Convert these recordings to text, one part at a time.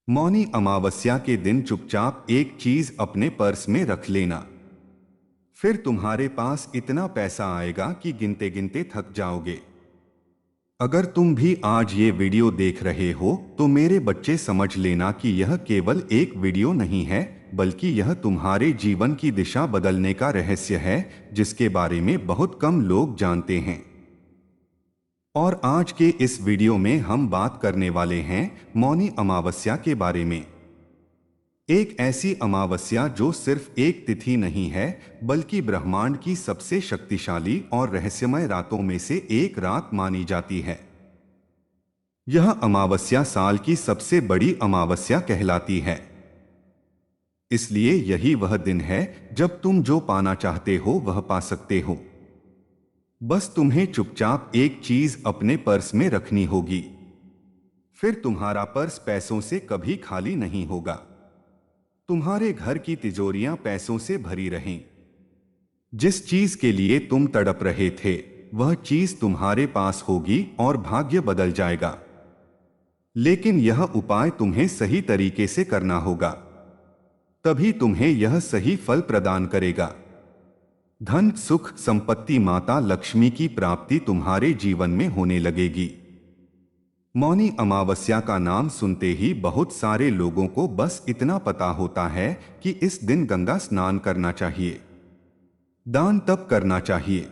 मौनी अमावस्या के दिन चुपचाप एक चीज अपने पर्स में रख लेना। फिर तुम्हारे पास इतना पैसा आएगा कि गिनते गिनते थक जाओगे। अगर तुम भी आज ये वीडियो देख रहे हो तो मेरे बच्चे समझ लेना कि यह केवल एक वीडियो नहीं है, बल्कि यह तुम्हारे जीवन की दिशा बदलने का रहस्य है जिसके बारे में बहुत कम लोग जानते हैं। और आज के इस वीडियो में हम बात करने वाले हैं मौनी अमावस्या के बारे में। एक ऐसी अमावस्या जो सिर्फ एक तिथि नहीं है, बल्कि ब्रह्मांड की सबसे शक्तिशाली और रहस्यमय रातों में से एक रात मानी जाती है। यह अमावस्या साल की सबसे बड़ी अमावस्या कहलाती है। इसलिए यही वह दिन है जब तुम जो पाना चाहते हो वह पा सकते हो। बस तुम्हें चुपचाप एक चीज अपने पर्स में रखनी होगी। फिर तुम्हारा पर्स पैसों से कभी खाली नहीं होगा। तुम्हारे घर की तिजोरियां पैसों से भरी रहें। जिस चीज के लिए तुम तड़प रहे थे वह चीज तुम्हारे पास होगी और भाग्य बदल जाएगा। लेकिन यह उपाय तुम्हें सही तरीके से करना होगा, तभी तुम्हें यह सही फल प्रदान करेगा। धन, सुख, संपत्ति, माता लक्ष्मी की प्राप्ति तुम्हारे जीवन में होने लगेगी। मौनी अमावस्या का नाम सुनते ही बहुत सारे लोगों को बस इतना पता होता है कि इस दिन गंगा स्नान करना चाहिए, दान तप करना चाहिए।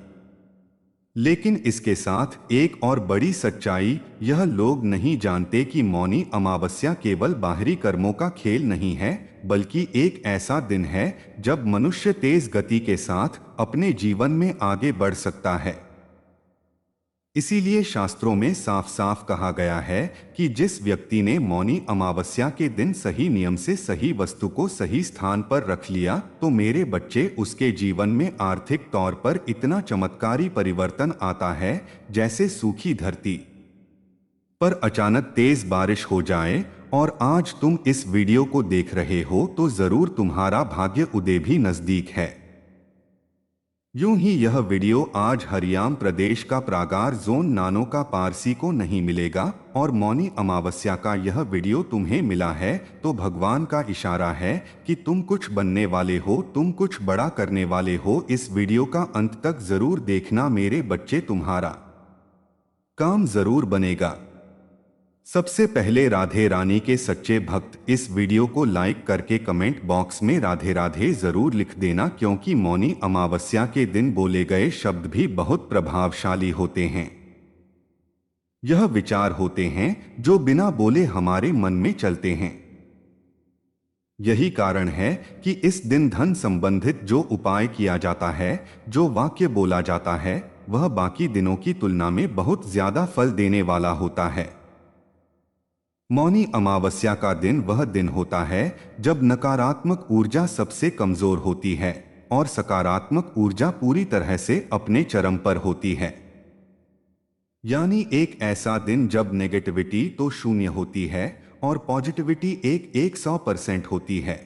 लेकिन इसके साथ एक और बड़ी सच्चाई यह लोग नहीं जानते कि मौनी अमावस्या केवल बाहरी कर्मों का खेल नहीं है, बल्कि एक ऐसा दिन है जब मनुष्य तेज गति के साथ अपने जीवन में आगे बढ़ सकता है। इसीलिए शास्त्रों में साफ साफ कहा गया है कि जिस व्यक्ति ने मौनी अमावस्या के दिन सही नियम से सही वस्तु को सही स्थान पर रख लिया तो मेरे बच्चे उसके जीवन में आर्थिक तौर पर इतना चमत्कारी परिवर्तन आता है जैसे सूखी धरती पर अचानक तेज बारिश हो जाए। और आज तुम इस वीडियो को देख रहे हो तो जरूर तुम्हारा भाग्य उदय भी नजदीक है। यूं ही यह वीडियो आज हरियाणा प्रदेश का प्रागार जोन नानो का पारसी को नहीं मिलेगा और मौनी अमावस्या का यह वीडियो तुम्हें मिला है तो भगवान का इशारा है कि तुम कुछ बनने वाले हो, तुम कुछ बड़ा करने वाले हो। इस वीडियो का अंत तक जरूर देखना मेरे बच्चे, तुम्हारा काम जरूर बनेगा। सबसे पहले राधे रानी के सच्चे भक्त इस वीडियो को लाइक करके कमेंट बॉक्स में राधे राधे जरूर लिख देना, क्योंकि मौनी अमावस्या के दिन बोले गए शब्द भी बहुत प्रभावशाली होते हैं। यह विचार होते हैं जो बिना बोले हमारे मन में चलते हैं। यही कारण है कि इस दिन धन संबंधित जो उपाय किया जाता है, जो वाक्य बोला जाता है, वह बाकी दिनों की तुलना में बहुत ज्यादा फल देने वाला होता है। मौनी अमावस्या का दिन वह दिन होता है जब नकारात्मक ऊर्जा सबसे कमजोर होती है और सकारात्मक ऊर्जा पूरी तरह से अपने चरम पर होती है। यानी एक ऐसा दिन जब नेगेटिविटी तो शून्य होती है और पॉजिटिविटी 100% होती है।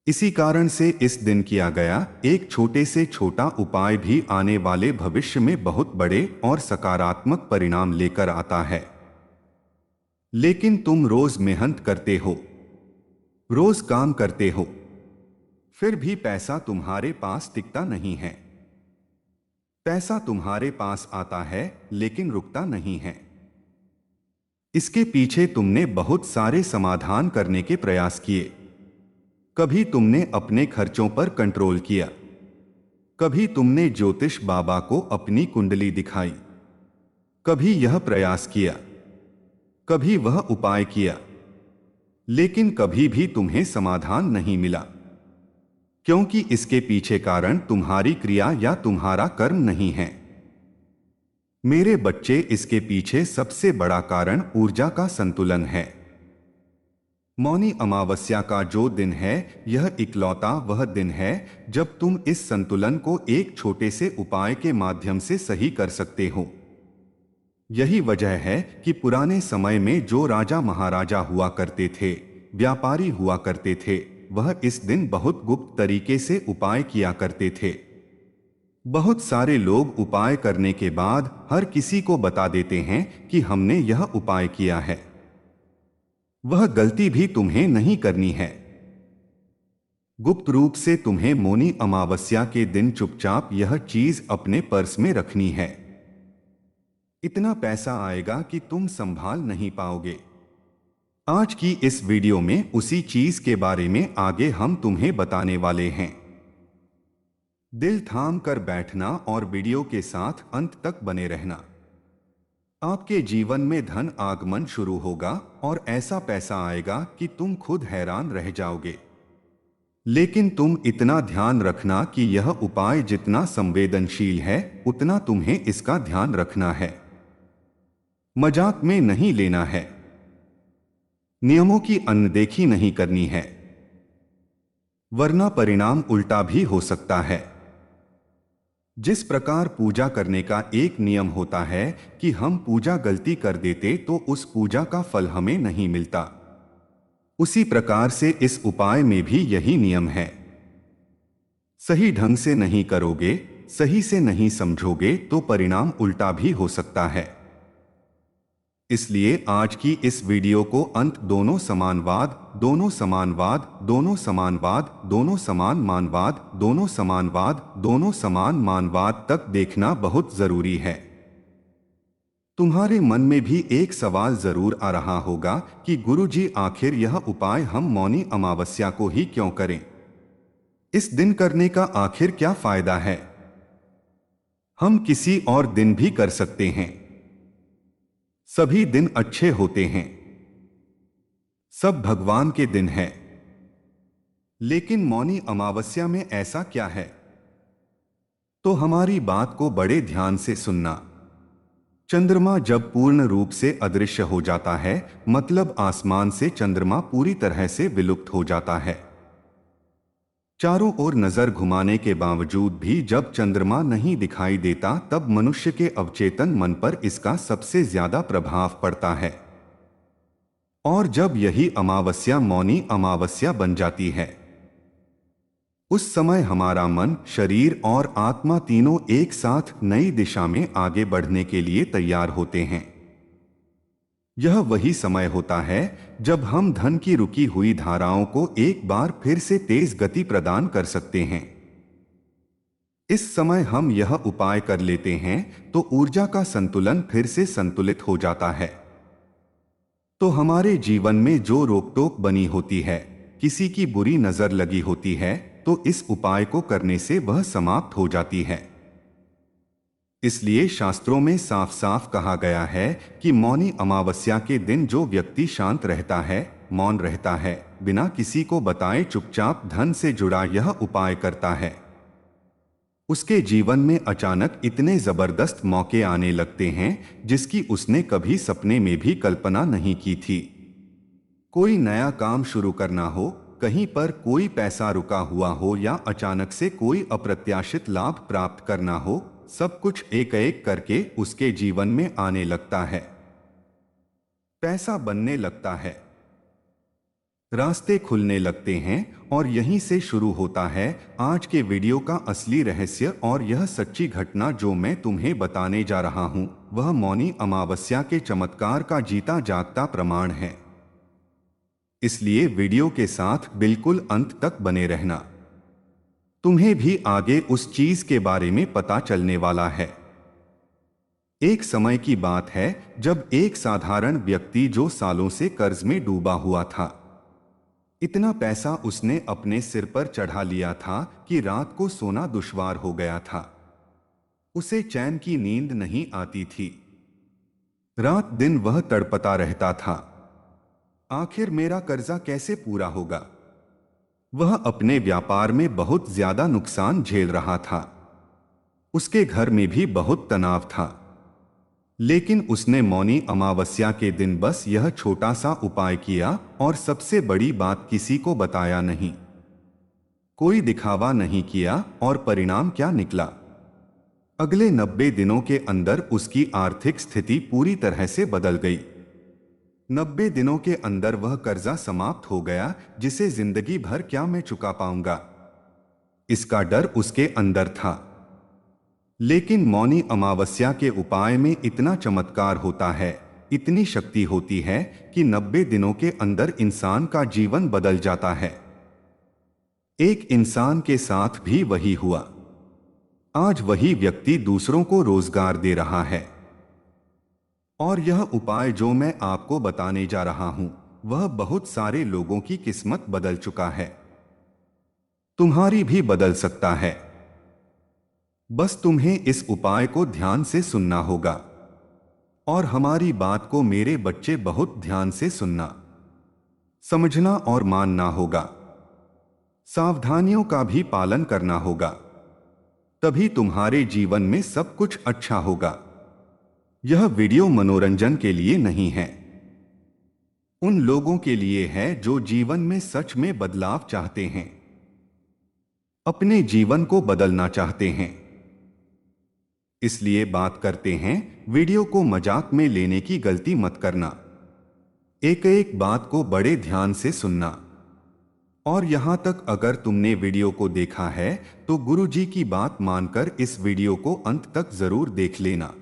इसी कारण से इस दिन किया गया एक छोटे से छोटा उपाय भी आने वाले भविष्य में बहुत बड़े और सकारात्मक परिणाम लेकर आता है। लेकिन तुम रोज मेहनत करते हो, रोज काम करते हो, फिर भी पैसा तुम्हारे पास टिकता नहीं है। पैसा तुम्हारे पास आता है लेकिन रुकता नहीं है। इसके पीछे तुमने बहुत सारे समाधान करने के प्रयास किए। कभी तुमने अपने खर्चों पर कंट्रोल किया, कभी तुमने ज्योतिष बाबा को अपनी कुंडली दिखाई, कभी यह प्रयास किया, कभी वह उपाय किया, लेकिन कभी भी तुम्हें समाधान नहीं मिला, क्योंकि इसके पीछे कारण तुम्हारी क्रिया या तुम्हारा कर्म नहीं है। मेरे बच्चे, इसके पीछे सबसे बड़ा कारण ऊर्जा का संतुलन है। मौनी अमावस्या का जो दिन है यह इकलौता वह दिन है जब तुम इस संतुलन को एक छोटे से उपाय के माध्यम से सही कर सकते हो। यही वजह है कि पुराने समय में जो राजा महाराजा हुआ करते थे, व्यापारी हुआ करते थे, वह इस दिन बहुत गुप्त तरीके से उपाय किया करते थे। बहुत सारे लोग उपाय करने के बाद हर किसी को बता देते हैं कि हमने यह उपाय किया है। वह गलती भी तुम्हें नहीं करनी है। गुप्त रूप से तुम्हें मौनी अमावस्या के दिन चुपचाप यह चीज अपने पर्स में रखनी है। इतना पैसा आएगा कि तुम संभाल नहीं पाओगे। आज की इस वीडियो में उसी चीज के बारे में आगे हम तुम्हें बताने वाले हैं। दिल थाम कर बैठना और वीडियो के साथ अंत तक बने रहना। आपके जीवन में धन आगमन शुरू होगा और ऐसा पैसा आएगा कि तुम खुद हैरान रह जाओगे। लेकिन तुम इतना ध्यान रखना कि यह उपाय जितना संवेदनशील है उतना तुम्हें इसका ध्यान रखना है। मजाक में नहीं लेना है। नियमों की अनदेखी नहीं करनी है, वरना परिणाम उल्टा भी हो सकता है। जिस प्रकार पूजा करने का एक नियम होता है कि हम पूजा गलती कर देते तो उस पूजा का फल हमें नहीं मिलता, उसी प्रकार से इस उपाय में भी यही नियम है। सही ढंग से नहीं करोगे, सही से नहीं समझोगे तो परिणाम उल्टा भी हो सकता है। इसलिए आज की इस वीडियो को अंत दोनों समानवाद, दोनों समानवाद, दोनों समानवाद, दोनों समान मानवाद, दोनों समानवाद, दोनों समान मानवाद तक देखना बहुत जरूरी है। तुम्हारे मन में भी एक सवाल जरूर आ रहा होगा कि गुरुजी आखिर यह उपाय हम मौनी अमावस्या को ही क्यों करें? इस दिन करने का आखिर क्या फायदा है? हम किसी और दिन भी कर सकते हैं। सभी दिन अच्छे होते हैं। सब भगवान के दिन है। लेकिन मौनी अमावस्या में ऐसा क्या है? तो हमारी बात को बड़े ध्यान से सुनना। चंद्रमा जब पूर्ण रूप से अदृश्य हो जाता है, मतलब आसमान से चंद्रमा पूरी तरह से विलुप्त हो जाता है। चारों ओर नजर घुमाने के बावजूद भी जब चंद्रमा नहीं दिखाई देता तब मनुष्य के अवचेतन मन पर इसका सबसे ज्यादा प्रभाव पड़ता है। और जब यही अमावस्या मौनी अमावस्या बन जाती है, उस समय हमारा मन, शरीर और आत्मा तीनों एक साथ नई दिशा में आगे बढ़ने के लिए तैयार होते हैं। यह वही समय होता है जब हम धन की रुकी हुई धाराओं को एक बार फिर से तेज गति प्रदान कर सकते हैं। इस समय हम यह उपाय कर लेते हैं तो ऊर्जा का संतुलन फिर से संतुलित हो जाता है। तो हमारे जीवन में जो रोक टोक बनी होती है, किसी की बुरी नजर लगी होती है, तो इस उपाय को करने से वह समाप्त हो जाती है। इसलिए शास्त्रों में साफ साफ कहा गया है कि मौनी अमावस्या के दिन जो व्यक्ति शांत रहता है, मौन रहता है, बिना किसी को बताए चुपचाप धन से जुड़ा यह उपाय करता है, उसके जीवन में अचानक इतने जबरदस्त मौके आने लगते हैं जिसकी उसने कभी सपने में भी कल्पना नहीं की थी। कोई नया काम शुरू करना हो, कहीं पर कोई पैसा रुका हुआ हो या अचानक से कोई अप्रत्याशित लाभ प्राप्त करना हो, सब कुछ एक एक करके उसके जीवन में आने लगता है। पैसा बनने लगता है, रास्ते खुलने लगते हैं और यहीं से शुरू होता है आज के वीडियो का असली रहस्य। और यह सच्ची घटना जो मैं तुम्हें बताने जा रहा हूं, वह मौनी अमावस्या के चमत्कार का जीता जागता प्रमाण है। इसलिए वीडियो के साथ बिल्कुल अंत तक बने रहना। तुम्हें भी आगे उस चीज के बारे में पता चलने वाला है। एक समय की बात है जब एक साधारण व्यक्ति जो सालों से कर्ज में डूबा हुआ था, इतना पैसा उसने अपने सिर पर चढ़ा लिया था कि रात को सोना दुश्वार हो गया था। उसे चैन की नींद नहीं आती थी। रात दिन वह तड़पता रहता था, आखिर मेरा कर्जा कैसे पूरा होगा। वह अपने व्यापार में बहुत ज्यादा नुकसान झेल रहा था। उसके घर में भी बहुत तनाव था। लेकिन उसने मौनी अमावस्या के दिन बस यह छोटा सा उपाय किया और सबसे बड़ी बात, किसी को बताया नहीं, कोई दिखावा नहीं किया। और परिणाम क्या निकला? अगले 90 दिनों के अंदर उसकी आर्थिक स्थिति पूरी तरह से बदल गई। 90 दिनों के अंदर वह कर्जा समाप्त हो गया जिसे जिंदगी भर क्या मैं चुका पाऊंगा, इसका डर उसके अंदर था। लेकिन मौनी अमावस्या के उपाय में इतना चमत्कार होता है इतनी शक्ति होती है कि 90 दिनों के अंदर इंसान का जीवन बदल जाता है। एक इंसान के साथ भी वही हुआ। आज वही व्यक्ति दूसरों को रोजगार दे रहा है। और यह उपाय जो मैं आपको बताने जा रहा हूं, वह बहुत सारे लोगों की किस्मत बदल चुका है। तुम्हारी भी बदल सकता है। बस तुम्हें इस उपाय को ध्यान से सुनना होगा। और हमारी बात को मेरे बच्चे बहुत ध्यान से सुनना, समझना और मानना होगा। सावधानियों का भी पालन करना होगा, तभी तुम्हारे जीवन में सब कुछ अच्छा होगा। यह वीडियो मनोरंजन के लिए नहीं है, उन लोगों के लिए है जो जीवन में सच में बदलाव चाहते हैं, अपने जीवन को बदलना चाहते हैं। इसलिए बात करते हैं, वीडियो को मजाक में लेने की गलती मत करना। एक एक बात को बड़े ध्यान से सुनना। और यहां तक अगर तुमने वीडियो को देखा है तो गुरुजी की बात मानकर इस वीडियो को अंत तक जरूर देख लेना।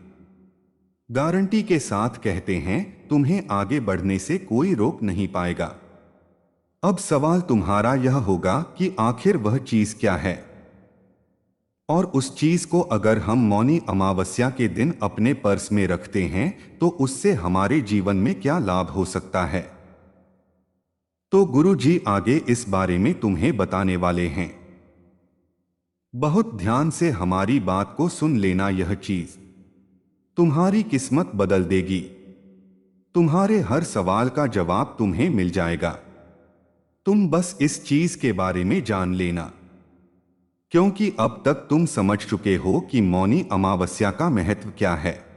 गारंटी के साथ कहते हैं, तुम्हें आगे बढ़ने से कोई रोक नहीं पाएगा। अब सवाल तुम्हारा यह होगा कि आखिर वह चीज क्या है, और उस चीज को अगर हम मौनी अमावस्या के दिन अपने पर्स में रखते हैं तो उससे हमारे जीवन में क्या लाभ हो सकता है। तो गुरुजी आगे इस बारे में तुम्हें बताने वाले हैं। बहुत ध्यान से हमारी बात को सुन लेना। यह चीज तुम्हारी किस्मत बदल देगी। तुम्हारे हर सवाल का जवाब तुम्हें मिल जाएगा। तुम बस इस चीज के बारे में जान लेना, क्योंकि अब तक तुम समझ चुके हो कि मौनी अमावस्या का महत्व क्या है।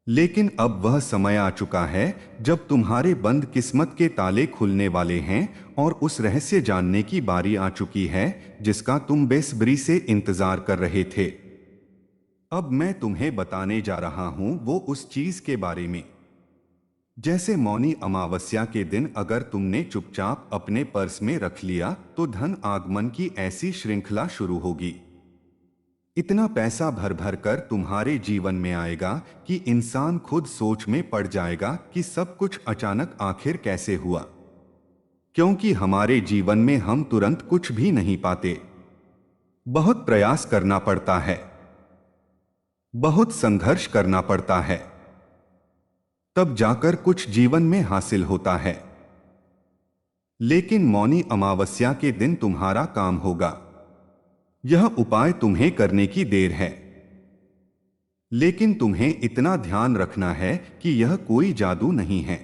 लेकिन अब वह समय आ चुका है जब तुम्हारे बंद किस्मत के ताले खुलने वाले हैं और उस रहस्य जानने की बारी आ चुकी है जिसका तुम बेसब्री से इंतजार कर रहे थे। अब मैं तुम्हें बताने जा रहा हूं वो उस चीज के बारे में। जैसे मौनी अमावस्या के दिन अगर तुमने चुपचाप अपने पर्स में रख लिया तो धन आगमन की ऐसी श्रृंखला शुरू होगी। इतना पैसा भर भर कर तुम्हारे जीवन में आएगा कि इंसान खुद सोच में पड़ जाएगा कि सब कुछ अचानक आखिर कैसे हुआ। क्योंकि हमारे जीवन में हम तुरंत कुछ भी नहीं पाते, बहुत प्रयास करना पड़ता है, बहुत संघर्ष करना पड़ता है, तब जाकर कुछ जीवन में हासिल होता है। लेकिन मौनी अमावस्या के दिन तुम्हारा काम होगा। यह उपाय तुम्हें करने की देर है, लेकिन तुम्हें इतना ध्यान रखना है कि यह कोई जादू नहीं है।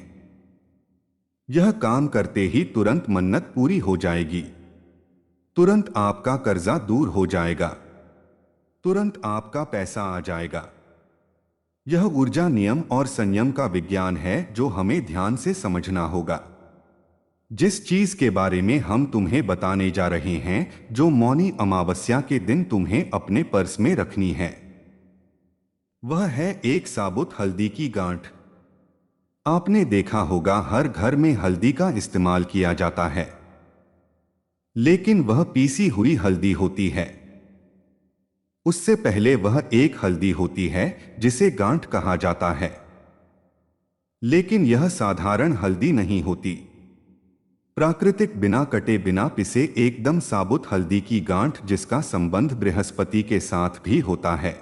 यह काम करते ही तुरंत मन्नत पूरी हो जाएगी, तुरंत आपका कर्जा दूर हो जाएगा, तुरंत आपका पैसा आ जाएगा। यह ऊर्जा नियम और संयम का विज्ञान है जो हमें ध्यान से समझना होगा। जिस चीज के बारे में हम तुम्हें बताने जा रहे हैं, जो मौनी अमावस्या के दिन तुम्हें अपने पर्स में रखनी है, वह है एक साबुत हल्दी की गांठ। आपने देखा होगा हर घर में हल्दी का इस्तेमाल किया जाता है, लेकिन वह पीसी हुई हल्दी होती है। उससे पहले वह एक हल्दी होती है जिसे गांठ कहा जाता है। लेकिन यह साधारण हल्दी नहीं होती। प्राकृतिक, बिना कटे, बिना पिसे, एकदम साबुत हल्दी की गांठ जिसका संबंध बृहस्पति के साथ भी होता है,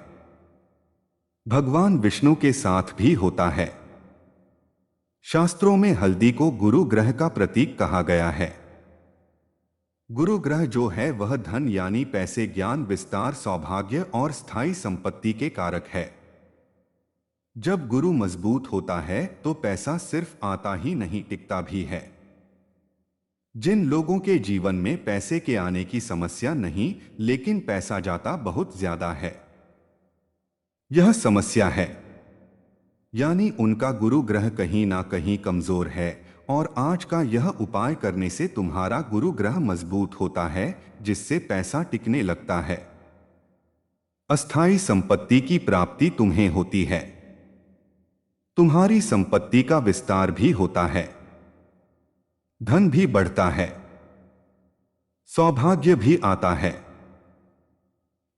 भगवान विष्णु के साथ भी होता है। शास्त्रों में हल्दी को गुरु ग्रह का प्रतीक कहा गया है। गुरु ग्रह जो है वह धन यानी पैसे, ज्ञान, विस्तार, सौभाग्य और स्थायी संपत्ति के कारक है। जब गुरु मजबूत होता है तो पैसा सिर्फ आता ही नहीं, टिकता भी है। जिन लोगों के जीवन में पैसे के आने की समस्या नहीं, लेकिन पैसा जाता बहुत ज्यादा है, यह समस्या है, यानी उनका गुरु ग्रह कहीं ना कहीं कमजोर है। और आज का यह उपाय करने से तुम्हारा गुरु ग्रह मजबूत होता है, जिससे पैसा टिकने लगता है। अस्थायी संपत्ति की प्राप्ति तुम्हें होती है, तुम्हारी संपत्ति का विस्तार भी होता है, धन भी बढ़ता है, सौभाग्य भी आता है।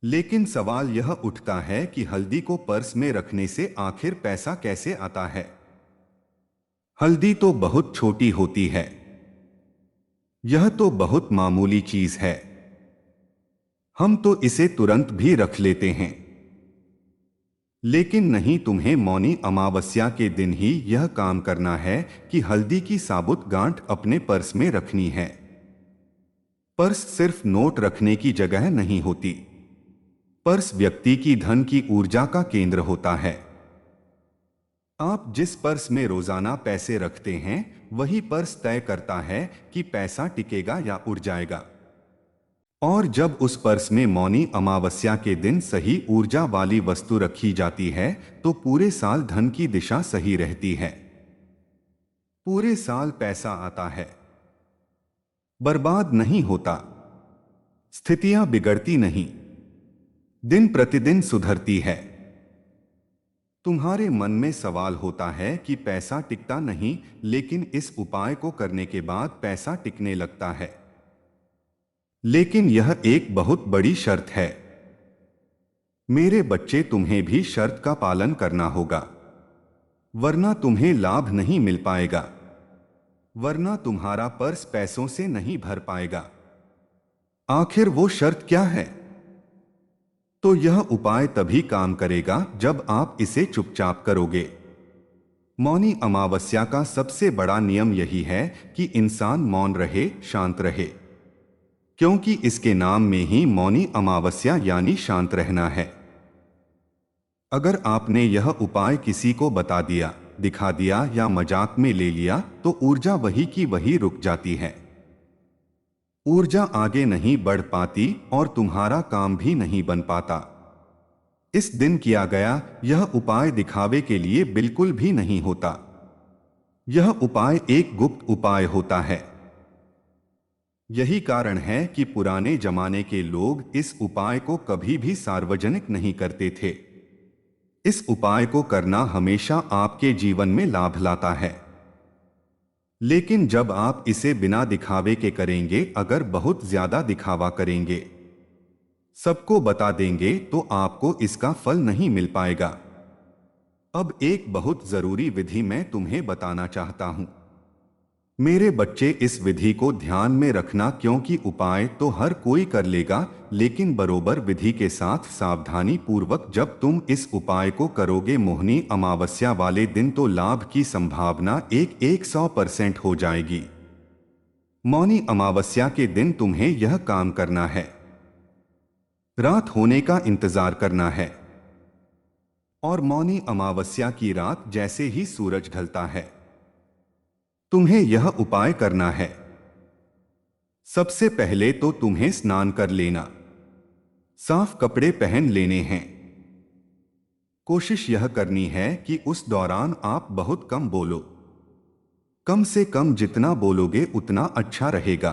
लेकिन सवाल यह उठता है कि हल्दी को पर्स में रखने से आखिर पैसा कैसे आता है। हल्दी तो बहुत छोटी होती है, यह तो बहुत मामूली चीज है, हम तो इसे तुरंत भी रख लेते हैं। लेकिन नहीं, तुम्हें मौनी अमावस्या के दिन ही यह काम करना है कि हल्दी की साबुत गांठ अपने पर्स में रखनी है। पर्स सिर्फ नोट रखने की जगह नहीं होती। पर्स व्यक्ति की धन की ऊर्जा का केंद्र होता है। आप जिस पर्स में रोजाना पैसे रखते हैं, वही पर्स तय करता है कि पैसा टिकेगा या उड़ जाएगा। और जब उस पर्स में मौनी अमावस्या के दिन सही ऊर्जा वाली वस्तु रखी जाती है, तो पूरे साल धन की दिशा सही रहती है। पूरे साल पैसा आता है, बर्बाद नहीं होता, स्थितियां बिगड़ती नहीं, दिन प्रतिदिन सुधरती है। तुम्हारे मन में सवाल होता है कि पैसा टिकता नहीं, लेकिन इस उपाय को करने के बाद पैसा टिकने लगता है। लेकिन यह एक बहुत बड़ी शर्त है। मेरे बच्चे, तुम्हें भी शर्त का पालन करना होगा, वरना तुम्हें लाभ नहीं मिल पाएगा, वरना तुम्हारा पर्स पैसों से नहीं भर पाएगा। आखिर वो शर्त क्या है? तो यह उपाय तभी काम करेगा जब आप इसे चुपचाप करोगे। मौनी अमावस्या का सबसे बड़ा नियम यही है कि इंसान मौन रहे, शांत रहे, क्योंकि इसके नाम में ही मौनी अमावस्या यानी शांत रहना है। अगर आपने यह उपाय किसी को बता दिया, दिखा दिया या मजाक में ले लिया, तो ऊर्जा वही की वही रुक जाती है। ऊर्जा आगे नहीं बढ़ पाती और तुम्हारा काम भी नहीं बन पाता। इस दिन किया गया यह उपाय दिखावे के लिए बिल्कुल भी नहीं होता। यह उपाय एक गुप्त उपाय होता है। यही कारण है कि पुराने जमाने के लोग इस उपाय को कभी भी सार्वजनिक नहीं करते थे। इस उपाय को करना हमेशा आपके जीवन में लाभ लाता है। लेकिन जब आप इसे बिना दिखावे के करेंगे, अगर बहुत ज्यादा दिखावा करेंगे, सबको बता देंगे, तो आपको इसका फल नहीं मिल पाएगा। अब एक बहुत जरूरी विधि मैं तुम्हें बताना चाहता हूं। मेरे बच्चे, इस विधि को ध्यान में रखना, क्योंकि उपाय तो हर कोई कर लेगा, लेकिन बरोबर विधि के साथ सावधानी पूर्वक जब तुम इस उपाय को करोगे मोहिनी अमावस्या वाले दिन, तो लाभ की संभावना 100% हो जाएगी। मौनी अमावस्या के दिन तुम्हें यह काम करना है। रात होने का इंतजार करना है, और मौनी अमावस्या की रात जैसे ही सूरज ढलता है, तुम्हें यह उपाय करना है। सबसे पहले तो तुम्हें स्नान कर लेना, साफ कपड़े पहन लेने हैं। कोशिश यह करनी है कि उस दौरान आप बहुत कम बोलो। कम से कम जितना बोलोगे उतना अच्छा रहेगा।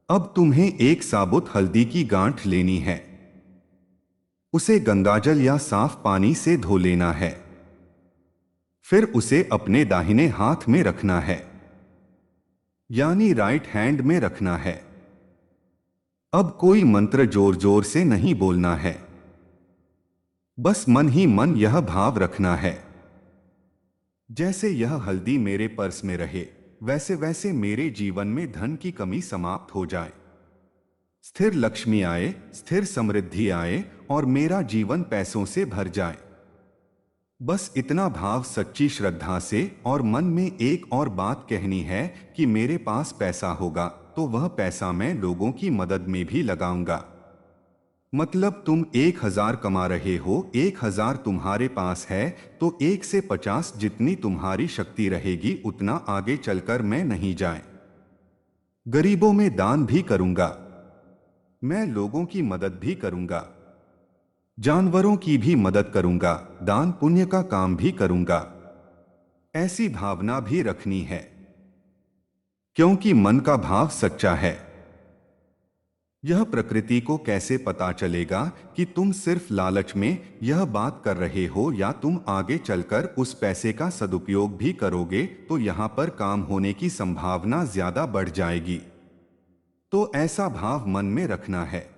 अब तुम्हें एक साबुत हल्दी की गांठ लेनी है। उसे गंगाजल या साफ पानी से धो लेना है। फिर उसे अपने दाहिने हाथ में रखना है, यानी राइट हैंड में रखना है। अब कोई मंत्र जोर जोर से नहीं बोलना है, बस मन ही मन यह भाव रखना है, जैसे यह हल्दी मेरे पर्स में रहे, वैसे वैसे मेरे जीवन में धन की कमी समाप्त हो जाए, स्थिर लक्ष्मी आए, स्थिर समृद्धि आए और मेरा जीवन पैसों से भर जाए। बस इतना भाव सच्ची श्रद्धा से और मन में एक और बात कहनी है कि मेरे पास पैसा होगा तो वह पैसा मैं लोगों की मदद में भी लगाऊंगा। मतलब तुम 1000 कमा रहे हो, 1000 तुम्हारे पास है, तो 1 से 50 जितनी तुम्हारी शक्ति रहेगी उतना आगे चलकर मैं नहीं जाए। गरीबों में दान भी करूंगा, मैं लोगों की मदद भी करूंगा, जानवरों की भी मदद करूंगा, दान पुण्य का काम भी करूंगा। ऐसी भावना भी रखनी है, क्योंकि मन का भाव सच्चा है। यह प्रकृति को कैसे पता चलेगा कि तुम सिर्फ लालच में यह बात कर रहे हो या तुम आगे चलकर उस पैसे का सदुपयोग भी करोगे, तो यहां पर काम होने की संभावना ज्यादा बढ़ जाएगी। तो ऐसा भाव मन में रखना है।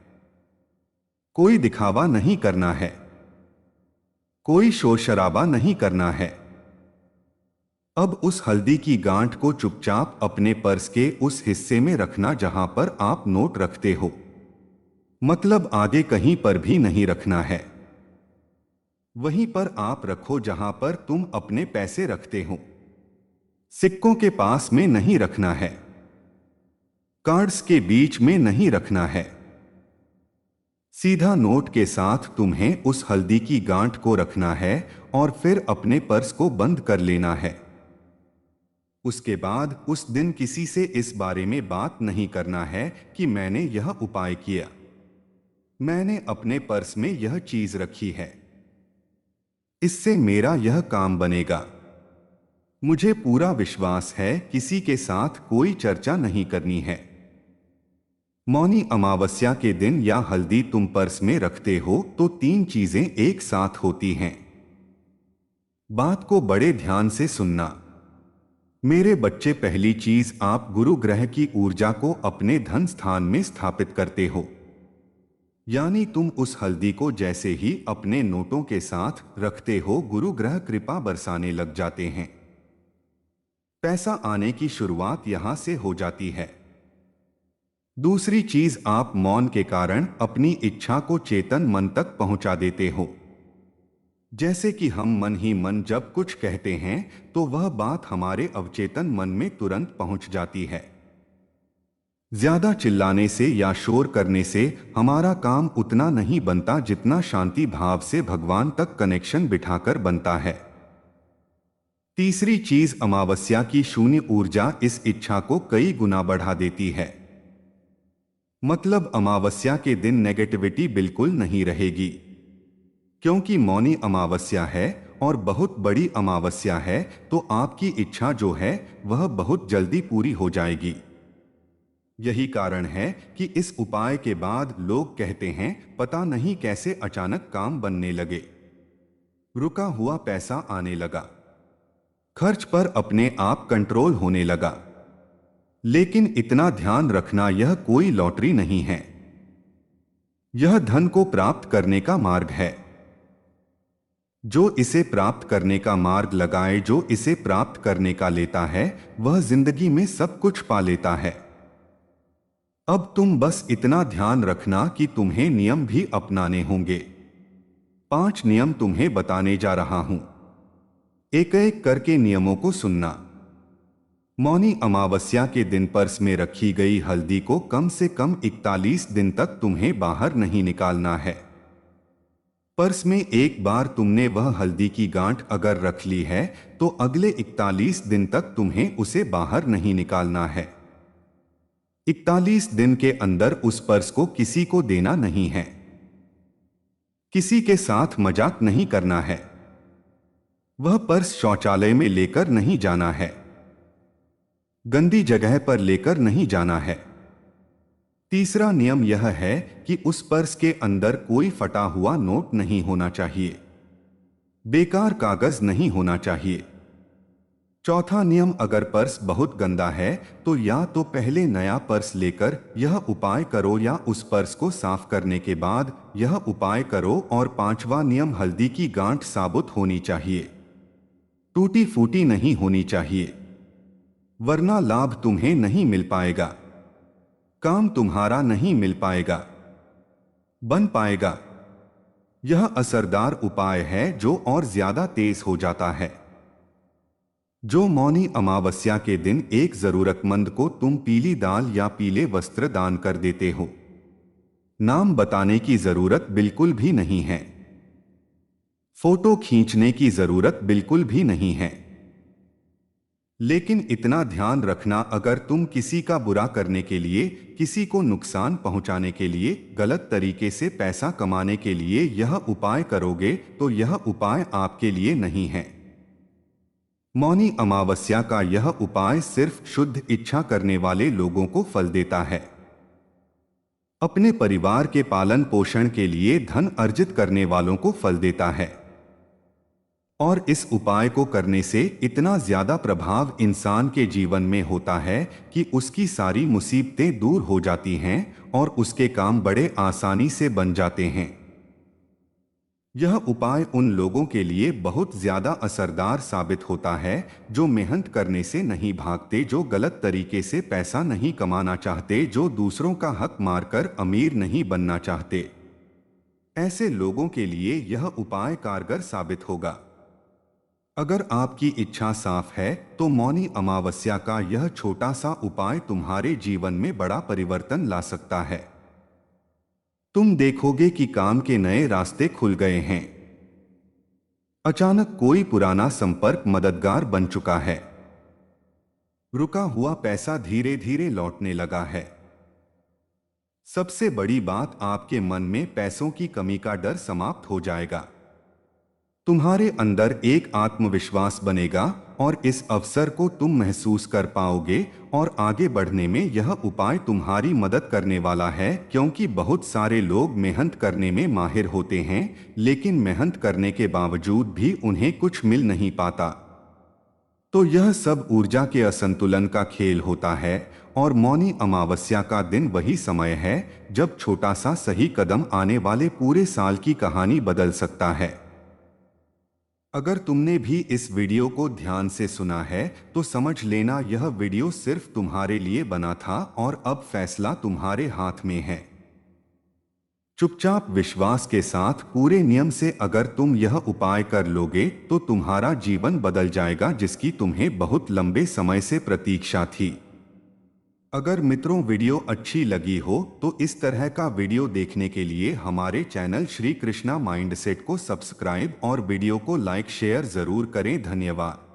कोई दिखावा नहीं करना है, कोई शोर शराबा नहीं करना है। अब उस हल्दी की गांठ को चुपचाप अपने पर्स के उस हिस्से में रखना जहां पर आप नोट रखते हो। मतलब आगे कहीं पर भी नहीं रखना है। वहीं पर आप रखो जहां पर तुम अपने पैसे रखते हो। सिक्कों के पास में नहीं रखना है। कार्ड्स के बीच में नहीं रखना है। सीधा नोट के साथ तुम्हें उस हल्दी की गांठ को रखना है और फिर अपने पर्स को बंद कर लेना है। उसके बाद उस दिन किसी से इस बारे में बात नहीं करना है कि मैंने यह उपाय किया, मैंने अपने पर्स में यह चीज रखी है, इससे मेरा यह काम बनेगा। मुझे पूरा विश्वास है। किसी के साथ कोई चर्चा नहीं करनी है। मौनी अमावस्या के दिन या हल्दी तुम पर्स में रखते हो तो तीन चीजें एक साथ होती हैं। बात को बड़े ध्यान से सुनना। मेरे बच्चे, पहली चीज, आप गुरु ग्रह की ऊर्जा को अपने धन स्थान में स्थापित करते हो। यानी तुम उस हल्दी को जैसे ही अपने नोटों के साथ रखते हो, गुरु ग्रह कृपा बरसाने लग जाते हैं। पैसा आने की शुरुआत यहां से हो जाती है। दूसरी चीज, आप मौन के कारण अपनी इच्छा को चेतन मन तक पहुंचा देते हो। जैसे कि हम मन ही मन जब कुछ कहते हैं तो वह बात हमारे अवचेतन मन में तुरंत पहुंच जाती है। ज्यादा चिल्लाने से या शोर करने से हमारा काम उतना नहीं बनता जितना शांति भाव से भगवान तक कनेक्शन बिठाकर बनता है। तीसरी चीज, अमावस्या की शून्य ऊर्जा इस इच्छा को कई गुना बढ़ा देती है। मतलब अमावस्या के दिन नेगेटिविटी बिल्कुल नहीं रहेगी, क्योंकि मौनी अमावस्या है और बहुत बड़ी अमावस्या है, तो आपकी इच्छा जो है वह बहुत जल्दी पूरी हो जाएगी। यही कारण है कि इस उपाय के बाद लोग कहते हैं, पता नहीं कैसे अचानक काम बनने लगे, रुका हुआ पैसा आने लगा, खर्च पर अपने आप कंट्रोल होने लगा। लेकिन इतना ध्यान रखना, यह कोई लॉटरी नहीं है। यह धन को प्राप्त करने का मार्ग है। जो इसे प्राप्त करने का मार्ग लगाए, जो इसे प्राप्त करने का लेता है, वह जिंदगी में सब कुछ पा लेता है। अब तुम बस इतना ध्यान रखना कि तुम्हें नियम भी अपनाने होंगे। 5 नियम तुम्हें बताने जा रहा हूं। एक एक करके नियमों को सुनना। मौनी अमावस्या के दिन पर्स में रखी गई हल्दी को कम से कम 41 दिन तक तुम्हें बाहर नहीं निकालना है। पर्स में एक बार तुमने वह हल्दी की गांठ अगर रख ली है तो अगले 41 दिन तक तुम्हें उसे बाहर नहीं निकालना है। 41 दिन के अंदर उस पर्स को किसी को देना नहीं है। किसी के साथ मजाक नहीं करना है। वह पर्स शौचालय में लेकर नहीं जाना है। गंदी जगह पर लेकर नहीं जाना है। तीसरा नियम यह है कि उस पर्स के अंदर कोई फटा हुआ नोट नहीं होना चाहिए। बेकार कागज नहीं होना चाहिए। चौथा नियम, अगर पर्स बहुत गंदा है तो या तो पहले नया पर्स लेकर यह उपाय करो या उस पर्स को साफ करने के बाद यह उपाय करो। और पांचवा नियम, हल्दी की गांठ साबुत होनी चाहिए, टूटी फूटी नहीं होनी चाहिए, वरना लाभ तुम्हें नहीं मिल पाएगा, काम तुम्हारा नहीं मिल पाएगा, बन पाएगा। यह असरदार उपाय है जो और ज्यादा तेज हो जाता है। जो मौनी अमावस्या के दिन एक जरूरतमंद को तुम पीली दाल या पीले वस्त्र दान कर देते हो। नाम बताने की जरूरत बिल्कुल भी नहीं है। फोटो खींचने की जरूरत बिल्कुल भी नहीं है। लेकिन इतना ध्यान रखना, अगर तुम किसी का बुरा करने के लिए, किसी को नुकसान पहुंचाने के लिए, गलत तरीके से पैसा कमाने के लिए यह उपाय करोगे तो यह उपाय आपके लिए नहीं है। मौनी अमावस्या का यह उपाय सिर्फ शुद्ध इच्छा करने वाले लोगों को फल देता है। अपने परिवार के पालन पोषण के लिए धन अर्जित करने वालों को फल देता है। और इस उपाय को करने से इतना ज्यादा प्रभाव इंसान के जीवन में होता है कि उसकी सारी मुसीबतें दूर हो जाती हैं और उसके काम बड़े आसानी से बन जाते हैं। यह उपाय उन लोगों के लिए बहुत ज्यादा असरदार साबित होता है जो मेहनत करने से नहीं भागते, जो गलत तरीके से पैसा नहीं कमाना चाहते, जो दूसरों का हक मारकर अमीर नहीं बनना चाहते। ऐसे लोगों के लिए यह उपाय कारगर साबित होगा। अगर आपकी इच्छा साफ है तो मौनी अमावस्या का यह छोटा सा उपाय तुम्हारे जीवन में बड़ा परिवर्तन ला सकता है। तुम देखोगे कि काम के नए रास्ते खुल गए हैं। अचानक कोई पुराना संपर्क मददगार बन चुका है। रुका हुआ पैसा धीरे धीरे लौटने लगा है। सबसे बड़ी बात, आपके मन में पैसों की कमी का डर समाप्त हो जाएगा। तुम्हारे अंदर एक आत्मविश्वास बनेगा और इस अवसर को तुम महसूस कर पाओगे और आगे बढ़ने में यह उपाय तुम्हारी मदद करने वाला है, क्योंकि बहुत सारे लोग मेहनत करने में माहिर होते हैं लेकिन मेहनत करने के बावजूद भी उन्हें कुछ मिल नहीं पाता। तो यह सब ऊर्जा के असंतुलन का खेल होता है और मौनी अमावस्या का दिन वही समय है जब छोटा सा सही कदम आने वाले पूरे साल की कहानी बदल सकता है। अगर तुमने भी इस वीडियो को ध्यान से सुना है तो समझ लेना यह वीडियो सिर्फ तुम्हारे लिए बना था और अब फैसला तुम्हारे हाथ में है। चुपचाप विश्वास के साथ पूरे नियम से अगर तुम यह उपाय कर लोगे तो तुम्हारा जीवन बदल जाएगा, जिसकी तुम्हें बहुत लंबे समय से प्रतीक्षा थी। अगर मित्रों वीडियो अच्छी लगी हो तो इस तरह का वीडियो देखने के लिए हमारे चैनल श्री कृष्णा माइंडसेट को सब्सक्राइब और वीडियो को लाइक शेयर जरूर करें। धन्यवाद।